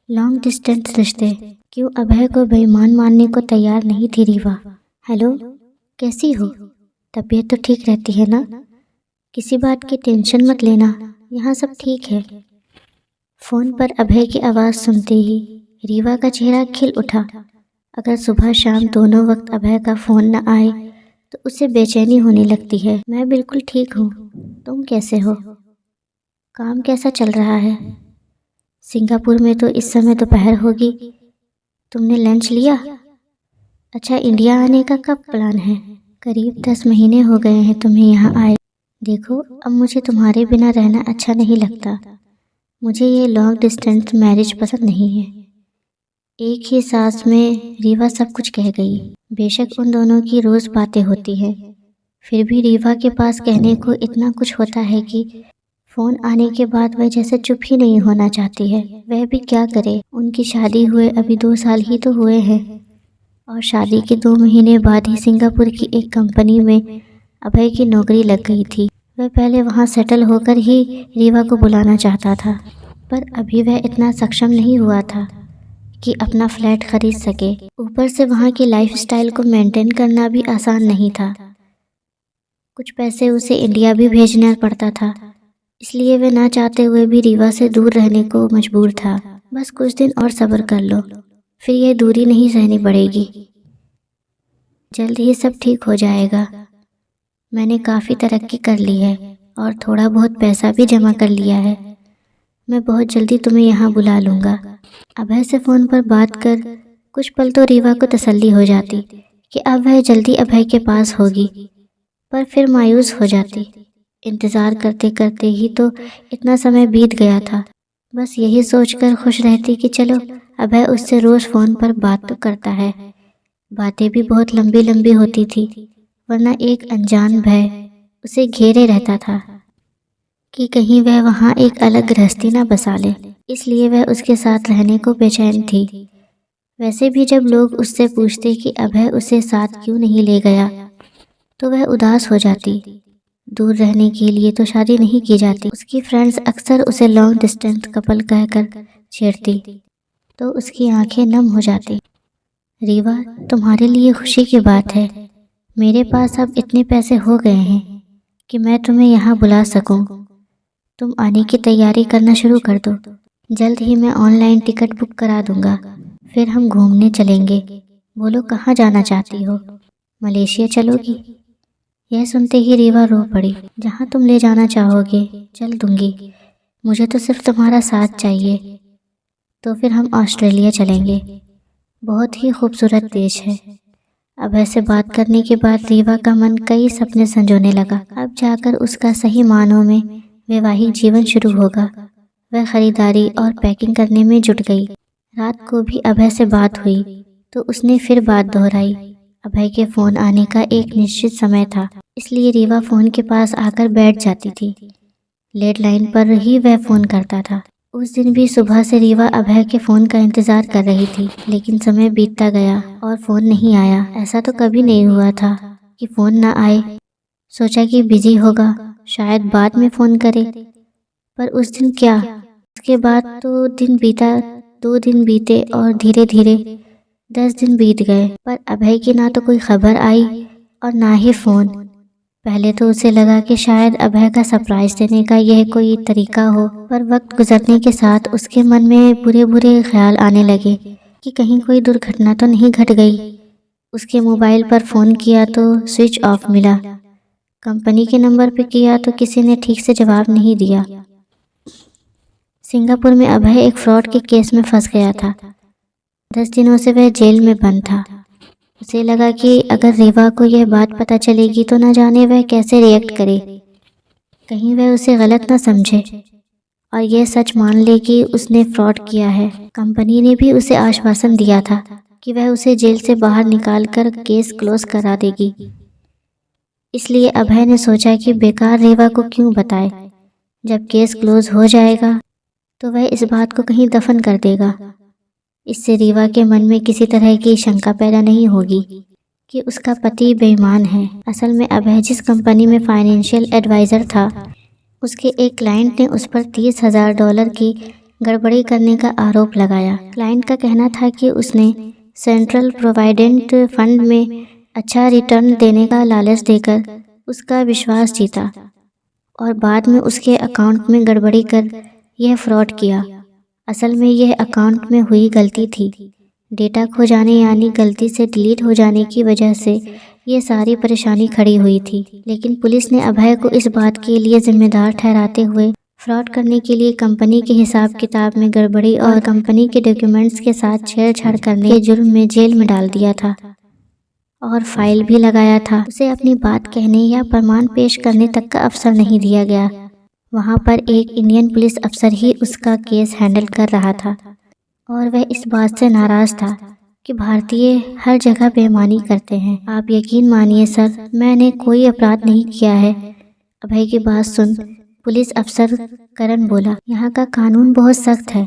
Long distance रिश्ते, क्यों अभय को बेईमान मानने को तैयार नहीं थी रीवा। हेलो, कैसी हो? तबीयत तो ठीक रहती है ना? किसी बात की टेंशन मत लेना, यहाँ सब ठीक है। फ़ोन पर अभय की आवाज़ सुनते ही रीवा का चेहरा खिल उठा। अगर सुबह शाम दोनों वक्त अभय का फ़ोन न आए तो उसे बेचैनी होने लगती है। मैं बिल्कुल ठीक हूँ, तुम कैसे हो? काम कैसा चल रहा है? सिंगापुर में तो इस समय दोपहर होगी। तुमने लंच लिया? अच्छा, इंडिया आने का कब प्लान है? करीब 10 महीने हो गए हैं तुम्हें यहाँ आए। देखो, अब मुझे तुम्हारे बिना रहना अच्छा नहीं लगता। मुझे ये लॉन्ग डिस्टेंस मैरिज पसंद नहीं है। एक ही सांस में रीवा सब कुछ कह गई। बेशक उन दोनों की रोज़ बातें होती हैं, फिर भी रीवा के पास कहने को इतना कुछ होता है कि फ़ोन आने के बाद वह जैसे चुप ही नहीं होना चाहती है। वह भी क्या करे, उनकी शादी हुए अभी 2 साल ही तो हुए हैं और शादी के 2 महीने बाद ही सिंगापुर की एक कंपनी में अभय की नौकरी लग गई थी। वह पहले वहां सेटल होकर ही रीवा को बुलाना चाहता था, पर अभी वह इतना सक्षम नहीं हुआ था कि अपना फ्लैट खरीद सके। ऊपर से वहां की लाइफस्टाइल को मेंटेन करना भी आसान नहीं था। कुछ पैसे उसे इंडिया भी भेजना पड़ता था, इसलिए वह ना चाहते हुए भी रीवा से दूर रहने को मजबूर था। बस कुछ दिन और सब्र कर लो, फिर यह दूरी नहीं सहनी पड़ेगी। जल्द ही सब ठीक हो जाएगा। मैंने काफ़ी तरक्की कर ली है और थोड़ा बहुत पैसा भी जमा कर लिया है। मैं बहुत जल्दी तुम्हें यहाँ बुला लूँगा। अभय से फ़ोन पर बात कर कुछ पल तो रीवा को तसल्ली हो जाती कि अब वह जल्दी अभय के पास होगी, पर फिर मायूस हो जाती। इंतज़ार करते करते ही तो इतना समय बीत गया था। बस यही सोचकर खुश रहती कि चलो, अभय उससे रोज़ फ़ोन पर बात तो करता है। बातें भी बहुत लंबी लंबी होती थी, वरना एक अनजान भय उसे घेरे रहता था कि कहीं वह वहाँ एक अलग गृहस्थी न बसा ले। इसलिए वह उसके साथ रहने को बेचैन थी। वैसे भी जब लोग उससे पूछते कि अभय उसे साथ क्यों नहीं ले गया, तो वह उदास हो जाती। दूर रहने के लिए तो शादी नहीं की जाती। उसकी फ्रेंड्स अक्सर उसे लॉन्ग डिस्टेंस कपल कहकर छेड़ती, तो उसकी आंखें नम हो जाती। रीवा, तुम्हारे लिए खुशी की बात है। मेरे पास अब इतने पैसे हो गए हैं कि मैं तुम्हें यहाँ बुला सकूं। तुम आने की तैयारी करना शुरू कर दो। जल्द ही मैं ऑनलाइन टिकट बुक करा दूंगा, फिर हम घूमने चलेंगे। बोलो, कहाँ जाना चाहती हो? मलेशिया चलोगी? यह सुनते ही रीवा रो पड़ी। जहाँ तुम ले जाना चाहोगे चल दूंगी, मुझे तो सिर्फ तुम्हारा साथ चाहिए। तो फिर हम ऑस्ट्रेलिया चलेंगे, बहुत ही खूबसूरत देश है। अभय से बात करने के बाद रीवा का मन कई सपने संजोने लगा। अब जाकर उसका सही मानों में वैवाहिक जीवन शुरू होगा। वह खरीदारी और पैकिंग करने में जुट गई। रात को भी अभय से बात हुई तो उसने फिर बात दोहराई। अभय के फ़ोन आने का एक निश्चित समय था, इसलिए रीवा फ़ोन के पास आकर बैठ जाती थी। लैंडलाइन पर ही वह फ़ोन करता था। उस दिन भी सुबह से रीवा अभय के फ़ोन का इंतज़ार कर रही थी, लेकिन समय बीतता गया और फ़ोन नहीं आया। ऐसा तो कभी नहीं हुआ था कि फ़ोन ना आए। सोचा कि बिजी होगा, शायद बाद में फ़ोन करे, पर उस दिन क्या। उसके बाद तो दिन बीता, 2 दिन बीते और धीरे धीरे 10 दिन बीत गए, पर अभय की ना तो कोई खबर आई और ना ही फ़ोन। पहले तो उसे लगा कि शायद अभय का सरप्राइज देने का यह कोई तरीका हो, पर वक्त गुजरने के साथ उसके मन में बुरे बुरे ख्याल आने लगे कि कहीं कोई दुर्घटना तो नहीं घट गई। उसके मोबाइल पर फ़ोन किया तो स्विच ऑफ मिला। कंपनी के नंबर पर किया तो किसी ने ठीक से जवाब नहीं दिया। सिंगापुर में अभय एक फ्रॉड के केस में फंस गया था। 10 दिनों से वह जेल में बंद था। उसे लगा कि अगर रीवा को यह बात पता चलेगी तो न जाने वह कैसे रिएक्ट करे। कहीं वह उसे गलत न समझे और यह सच मान ले कि उसने फ्रॉड किया है। कंपनी ने भी उसे आश्वासन दिया था कि वह उसे जेल से बाहर निकालकर केस क्लोज करा देगी। इसलिए अभय ने सोचा कि बेकार रीवा को क्यों बताए। जब केस क्लोज हो जाएगा तो वह इस बात को कहीं दफन कर देगा। इससे रीवा के मन में किसी तरह की शंका पैदा नहीं होगी कि उसका पति बेईमान है। असल में अभय जिस कंपनी में फाइनेंशियल एडवाइज़र था, उसके एक क्लाइंट ने उस पर $30,000 की गड़बड़ी करने का आरोप लगाया। क्लाइंट का कहना था कि उसने सेंट्रल प्रोविडेंट फंड में अच्छा रिटर्न देने का लालच देकर उसका विश्वास जीता और बाद में उसके अकाउंट में गड़बड़ी कर यह फ्रॉड किया। असल में यह अकाउंट में हुई गलती थी। डेटा खो जाने यानी गलती से डिलीट हो जाने की वजह से ये सारी परेशानी खड़ी हुई थी। लेकिन पुलिस ने अभय को इस बात के लिए जिम्मेदार ठहराते हुए फ्रॉड करने के लिए कंपनी के हिसाब किताब में गड़बड़ी और कंपनी के डॉक्यूमेंट्स के साथ छेड़छाड़ करने के जुर्म में जेल में डाल दिया था और फाइल भी लगाया था। उसे अपनी बात कहने या प्रमाण पेश करने तक का अवसर नहीं दिया गया। वहाँ पर एक इंडियन पुलिस अफसर ही उसका केस हैंडल कर रहा था और वह इस बात से नाराज़ था कि भारतीय हर जगह बेईमानी करते हैं। आप यकीन मानिए सर, मैंने कोई अपराध नहीं किया है। अभय की बात सुन पुलिस अफसर करण बोला, यहाँ का कानून बहुत सख्त है।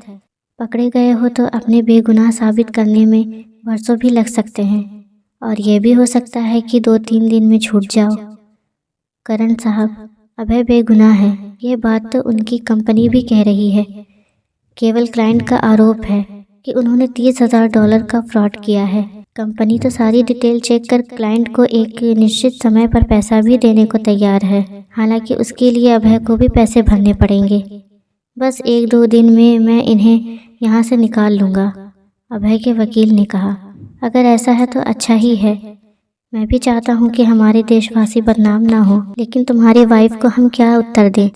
पकड़े गए हो तो अपने बेगुनाह साबित करने में वर्षों भी लग सकते हैं और ये भी हो सकता है कि 2-3 दिन में छूट जाओ। करण साहब, अभय बेगुनाह है, ये बात तो उनकी कंपनी भी कह रही है। केवल क्लाइंट का आरोप है कि उन्होंने $30,000 का फ्रॉड किया है। कंपनी तो सारी डिटेल चेक कर क्लाइंट को एक निश्चित समय पर पैसा भी देने को तैयार है। हालांकि उसके लिए अभय को भी पैसे भरने पड़ेंगे। बस 1-2 दिन में मैं इन्हें यहाँ से निकाल लूँगा, अभय के वकील ने कहा। अगर ऐसा है तो अच्छा ही है। मैं भी चाहता हूँ कि हमारे देशवासी बदनाम ना हो, लेकिन तुम्हारी वाइफ को हम क्या उत्तर दें?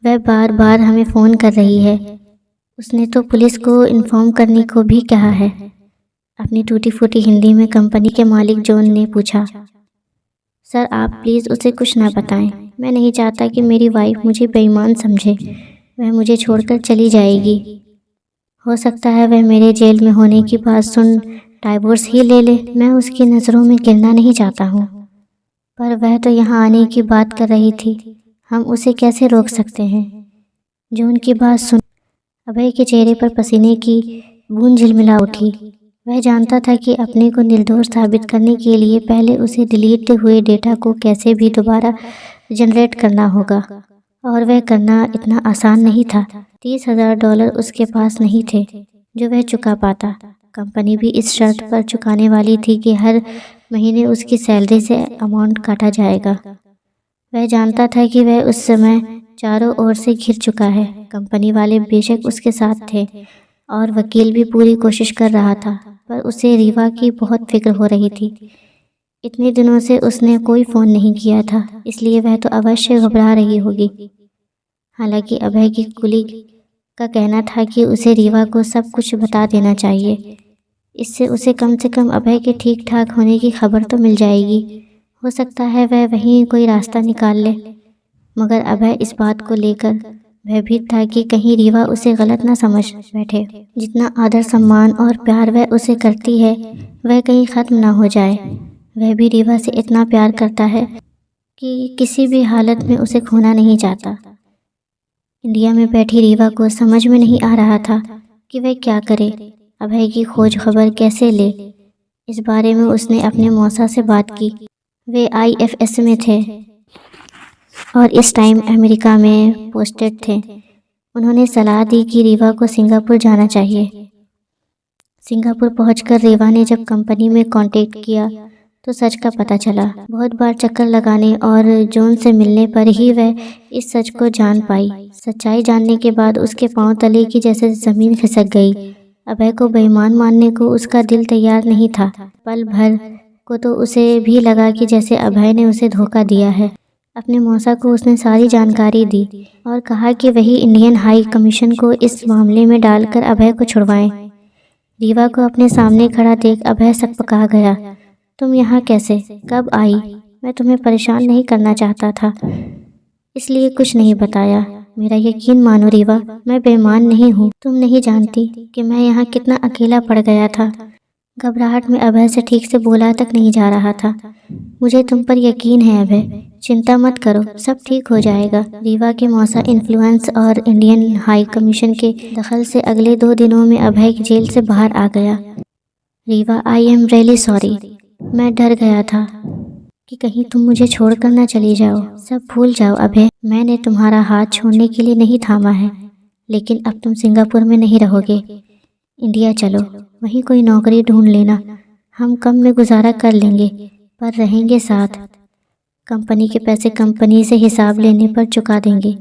वह बार बार हमें फ़ोन कर रही है। उसने तो पुलिस को इन्फॉर्म करने को भी कहा है। अपनी टूटी फूटी हिंदी में कंपनी के मालिक जॉन ने पूछा। सर, आप प्लीज़ उसे कुछ ना बताएं। मैं नहीं चाहता कि मेरी वाइफ मुझे बेईमान समझे। वह मुझे छोड़कर चली जाएगी। हो सकता है वह मेरे जेल में होने की बात सुन डाइवोर्स ही ले ले। मैं उसकी नज़रों में गिरना नहीं चाहता हूँ, पर वह तो यहाँ आने की बात कर रही थी। हम उसे कैसे रोक सकते हैं? जॉन की बात सुन अभय के चेहरे पर पसीने की बूंद झिलमिला उठी। वह जानता था कि अपने को निर्दोष साबित करने के लिए पहले उसे डिलीट हुए डेटा को कैसे भी दोबारा जनरेट करना होगा, और वह करना इतना आसान नहीं था। $30,000 उसके पास नहीं थे जो वह चुका पाता। कंपनी भी इस शर्त पर चुकाने वाली थी कि हर महीने उसकी सैलरी से अमाउंट काटा जाएगा। वह जानता था कि वह उस समय चारों ओर से घिर चुका है। कंपनी वाले बेशक उसके साथ थे और वकील भी पूरी कोशिश कर रहा था, पर उसे रीवा की बहुत फिक्र हो रही थी। इतने दिनों से उसने कोई फ़ोन नहीं किया था, इसलिए वह तो अवश्य घबरा रही होगी। हालांकि अभय की कुलीग का कहना था कि उसे रीवा को सब कुछ बता देना चाहिए। इससे उसे कम से कम अभय के ठीक ठाक होने की खबर तो मिल जाएगी। हो सकता है वह वहीं कोई रास्ता निकाल ले। मगर अभय इस बात को लेकर भयभीत था कि कहीं रीवा उसे गलत ना समझ बैठे। जितना आदर सम्मान और प्यार वह उसे करती है, वह कहीं ख़त्म ना हो जाए। वह भी रीवा से इतना प्यार करता है कि किसी भी हालत में उसे खोना नहीं चाहता। इंडिया में बैठी रीवा को समझ में नहीं आ रहा था कि वह क्या करे, अभय की खोज खबर कैसे ले। इस बारे में उसने अपने मौसा से बात की। वे IFS में थे और इस टाइम अमेरिका में पोस्टेड थे। उन्होंने सलाह दी कि रीवा को सिंगापुर जाना चाहिए। सिंगापुर पहुंचकर रीवा ने जब कंपनी में कांटेक्ट किया तो सच का पता चला। बहुत बार चक्कर लगाने और जॉन से मिलने पर ही वह इस सच को जान पाई। सच्चाई जानने के बाद उसके पांव तले की जैसे ज़मीन खिसक गई। अभय को बेईमान मानने को उसका दिल तैयार नहीं था। पल भर को तो उसे भी लगा कि जैसे अभय ने उसे धोखा दिया है। अपने मौसा को उसने सारी जानकारी दी और कहा कि वही इंडियन हाई कमीशन को इस मामले में डालकर अभय को छुड़वाएं। रीवा को अपने सामने खड़ा देख अभय सकपका गया। तुम यहाँ कैसे, कब आई? मैं तुम्हें परेशान नहीं करना चाहता था, इसलिए कुछ नहीं बताया। मेरा यकीन मानो रीवा, मैं बेईमान नहीं हूँ। तुम नहीं जानती कि मैं यहाँ कितना अकेला पड़ गया था। घबराहट में अभय से ठीक से बोला तक नहीं जा रहा था। मुझे तुम पर यकीन है अभय, चिंता मत करो, सब ठीक हो जाएगा। रीवा के मौसा इन्फ्लुएंस और इंडियन हाई कमीशन के दखल से अगले 2 दिनों में अभय जेल से बाहर आ गया। Rewa, I am really sorry. मैं डर गया था कि कहीं तुम मुझे छोड़कर ना चली जाओ। सब भूल जाओ अभय, मैंने तुम्हारा हाथ छोड़ने के लिए नहीं थामा है। लेकिन अब तुम सिंगापुर में नहीं रहोगे, इंडिया चलो, वहीं कोई नौकरी ढूंढ लेना। हम कम में गुजारा कर लेंगे, पर रहेंगे साथ। कंपनी के पैसे कंपनी से हिसाब लेने पर चुका देंगे।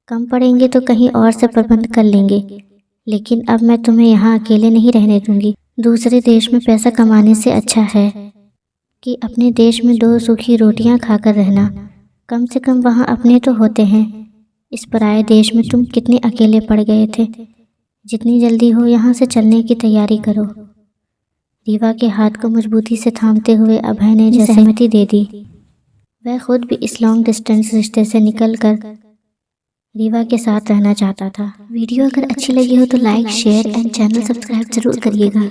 कम पड़ेंगे तो कहीं और से प्रबंध कर लेंगे, लेकिन अब मैं तुम्हें यहाँ अकेले नहीं रहने दूंगी। दूसरे देश में पैसा कमाने से अच्छा है कि अपने देश में 2 सूखी रोटियां खाकर रहना। कम से कम वहाँ अपने तो होते हैं। इस पराये देश में तुम कितने अकेले पड़ गए थे। जितनी जल्दी हो यहाँ से चलने की तैयारी करो। रीवा के हाथ को मजबूती से थामते हुए अभय ने सहमति दे दी। वह खुद भी इस लॉन्ग डिस्टेंस रिश्ते से निकलकर रीवा के साथ रहना चाहता था। वीडियो अगर अच्छी लगी हो तो like, share and channel subscribe जरूर करिएगा।